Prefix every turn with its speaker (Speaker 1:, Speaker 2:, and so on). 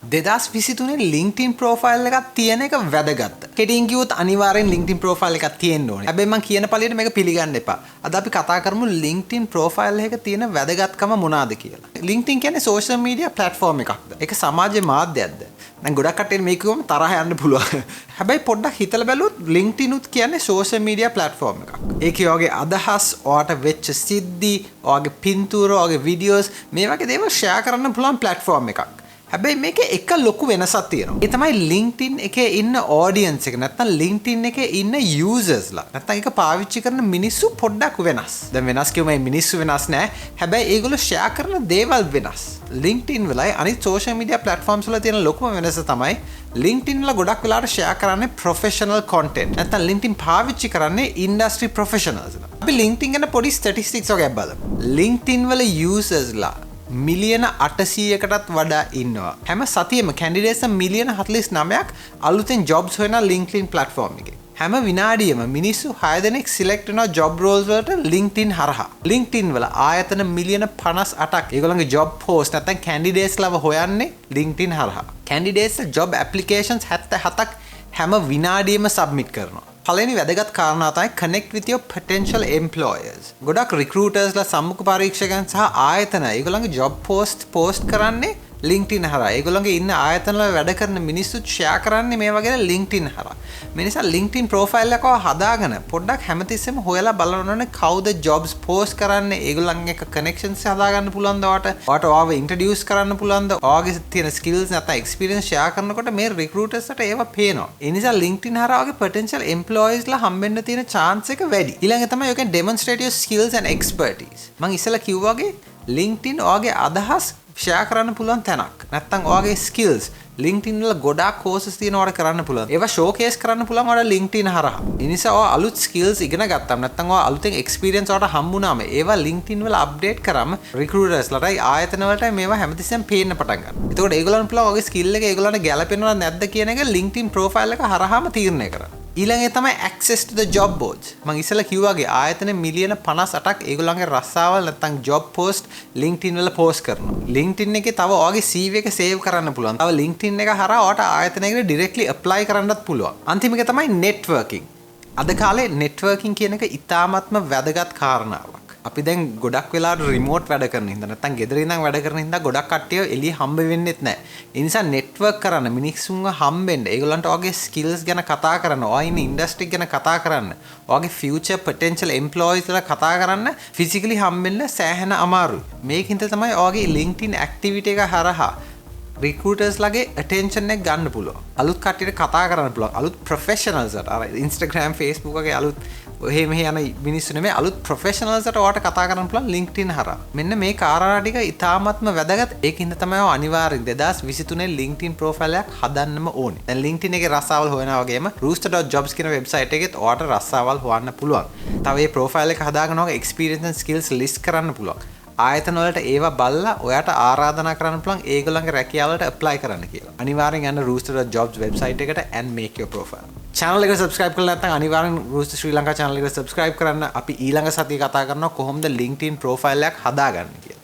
Speaker 1: 2023 LinkedIn profile එකක් තියෙන එක වැදගත්. කෙටියෙන් කිව්වොත් අනිවාර්යෙන් LinkedIn profile එකක් තියෙන්න ඕනේ. හැබැයි මම කියන පළියට මේක පිළිගන්න එපා. අද අපි කතා කරමු LinkedIn profile එකක තියෙන වැදගත්කම මොනවාද කියලා. LinkedIn කියන්නේ social media platform එකක්ද? ඒක සමාජ මාධ්‍යයක්ද? දැන් ගොඩක් කට්ටිය මේක කිව්වම තරහ යන්න පුළුවන්. හැබැයි පොඩ්ඩක් හිතලා බැලුවොත් LinkedIn උත් කියන්නේ social media platform එකක්. ඒකේ ඔයගේ අදහස්, ඔයාට වෙච්ච සිද්ධි, ඔයාගේ පින්තූර, ඔයාගේ videos මේ වගේ දේවල් share කරන්න පුළුවන් platform එකක්. හැබැයි මේකේ එක ලොකු වෙනසක් තියෙනවා. ඒ තමයි LinkedIn එකේ ඉන්න audience එක. නැත්නම් LinkedIn එකේ ඉන්න usersලා. නැත්නම් ඒක පාවිච්චි කරන මිනිස්සු පොඩ්ඩක් වෙනස්. දැන් වෙනස් කියුම මේ මිනිස්සු වෙනස් නෑ. හැබැයි ඒගොල්ලෝ share කරන දේවල් වෙනස්. LinkedIn වලයි අනිත් social media platforms වල තියෙන ලොකුම වෙනස තමයි LinkedIn වල ගොඩක් වෙලාවට share කරන්නේ professional content. නැත්නම් LinkedIn පාවිච්චි කරන්නේ industry professionalsලා. අපි LinkedIn ගැන පොඩි statistics වගේ බලමු. LinkedIn වල usersලා මිලියන 800කටත් වඩා ඉන්නවා. හැම සතියෙම candidates මිලියන 49ක් අලුතෙන් jobs හොයන LinkedIn platform එකේ. හැම විනාඩියෙම මිනිස්සු 6 දෙනෙක් select වෙනවා job roles වලට LinkedIn හරහා. LinkedIn වල ආයතන මිලියන 58ක් ඒගොල්ලන්ගේ job post නැත්නම් candidates ලව හොයන්නේ LinkedIn හරහා. candidates job applications 77ක් හැම විනාඩියෙම submit කරනවා. පළවෙනි වැදගත් කාරණා තමයි connect with your potential employers. ගොඩක් recruitersලා සම්මුඛ පරීක්ෂකයන් සහ ආයතන ඒගොල්ලන්ගේ job post කරන්නේ LinkedIn හරහා. ඒගොල්ලන්ගේ ඉන්න ආයතන වල වැඩ කරන මිනිස්සුත් share කරන්නේ මේ වගේ LinkedIn හරහා. මේ නිසා LinkedIn profile එකව හදාගෙන පොඩ්ඩක් හැමතිස්සෙම හොයලා බලන්න ඕනේ කවුද jobs post කරන්නේ. ඒගොල්ලන් එක්ක connections හදාගන්න පුළුවන්ද ඔයාට ඔයාව introduce කරන්න පුළුවන්ද? ඔයාගේ තියෙන skills නැත්නම් experience share කරනකොට මේ recruitersට ඒවා පේනවා. ඒ නිසා LinkedIn හරහා ඔයාගේ potential employeesලා හම්බෙන්න තියෙන chance එක වැඩි. ඊළඟ තමයි you can demonstrate your skills and expertise. මම ඉස්සෙල්ලා කිව්වා වගේ LinkedIn ඔයාගේ අදහස් share කරන්න පුළුවන් තැනක්. නැත්නම් ඔයාගේ skills LinkedIn වල ගොඩාක් courses තියෙනවා ඔයාලට කරන්න පුළුවන්. ඒවා showcase කරන්න පුළුවන් ඔයාලා LinkedIn හරහා. ඒ නිසා ඔයා අලුත් skills ඉගෙන ගත්තාම නැත්නම් ඔයා අලුතෙන් experience ඔයාලට හම්බුනාම ඒවා LinkedIn වල update කරාම recruitersලටයි ආයතන වලටයි මේවා හැමතිස්සෙම පේන්න පටන් ගන්නවා. එතකොට ඒගොල්ලන්ට පුළුවන් ඔයාගේ skill එක ඒගොල්ලන්ට ගැලපෙනවද නැද්ද කියන එක LinkedIn profile එක හරහාම තීරණය කරන්න. ඊළඟේ තමයි access to the job boards. මම ඉස්සෙල්ලා කිව්වාගේ ආයතන මිලියන 58ක් ඒගොල්ලන්ගේ රස්සාවල් නැත්නම් job post LinkedIn වල post කරනවා. LinkedIn එකේ තව ඔයාගේ CV එක save කරන්න පුළුවන්. තව LinkedIn එක හරහා ඔයාට ආයතනයකට directly apply කරන්නත් පුළුවන්. අන්තිම එක තමයි networking. අද කාලේ networking කියන එක ඉතාමත්ම වැදගත් කාරණාවක්. අපි දැන් ගොඩක් වෙලාවට රිමෝට් වැඩ කරන හින්දා නැත්නම් ගෙදර ඉඳන් වැඩ කරන හින්දා ගොඩක් කට්ටිය එළිය හම්බ වෙන්නෙත් නැහැ. ඒ නිසා network කරන්න මිනිස්සුන්ව හම්බෙන්න ඒගොල්ලන්ට ඔයගේ skills ගැන කතා කරන්න, ඔයා ඉන්න industry ගැන කතා කරන්න, ඔයගේ future potential employees ලා කතා කරන්න physically හම්බෙන්න සෑහෙන අමාරුයි. මේකින්ද තමයි ඔයගේ LinkedIn activity එක හරහා recruiters ලගේ attention එක ගන්න පුළුවන්. අලුත් කට්ටියට කතා කරන්න පුළුවන්. අලුත් professionals ට අර Instagram, Facebook වගේ අලුත් ඔහෙ මෙහෙ යන මිනිස්සු නෙමෙයි අලුත් professionals ට ඔයාට කතා කරන්න පුළුවන් LinkedIn හරහා. මෙන්න මේ කාරණා ටික ඉතාමත්ම වැදගත්. ඒකින්ද තමයි ඔය අනිවාර්යෙන් 2023 LinkedIn profile එකක් හදන්නම ඕනේ. දැන් LinkedIn එකේ රස්සාවල් හොයනා වගේම rooster.jobs කියන website එකෙත් ඔයාට රස්සාවල් හොයන්න පුළුවන්. තව මේ profile එක හදාගෙන ඔයාගේ experience and skills list කරන්න පුළුවන්. ආයතන වලට ඒවා බලලා ඔයාට ආරාධනා කරන්න පුළුවන් ඒගොල්ලන්ගේ රැකියාවලට apply කරන්න කියලා. අනිවාර්යෙන් යන්න rooster.jobs website එකට and make your profile. channel එකට subscribe කරලා නැත්නම් අනිවාර්යෙන් rooster ශ්‍රී ලංකා channel එකට subscribe කරන්න. අපි ඊළඟ සතියේ කතා කරනවා කොහොමද LinkedIn profile එකක් හදාගන්නේ කියලා.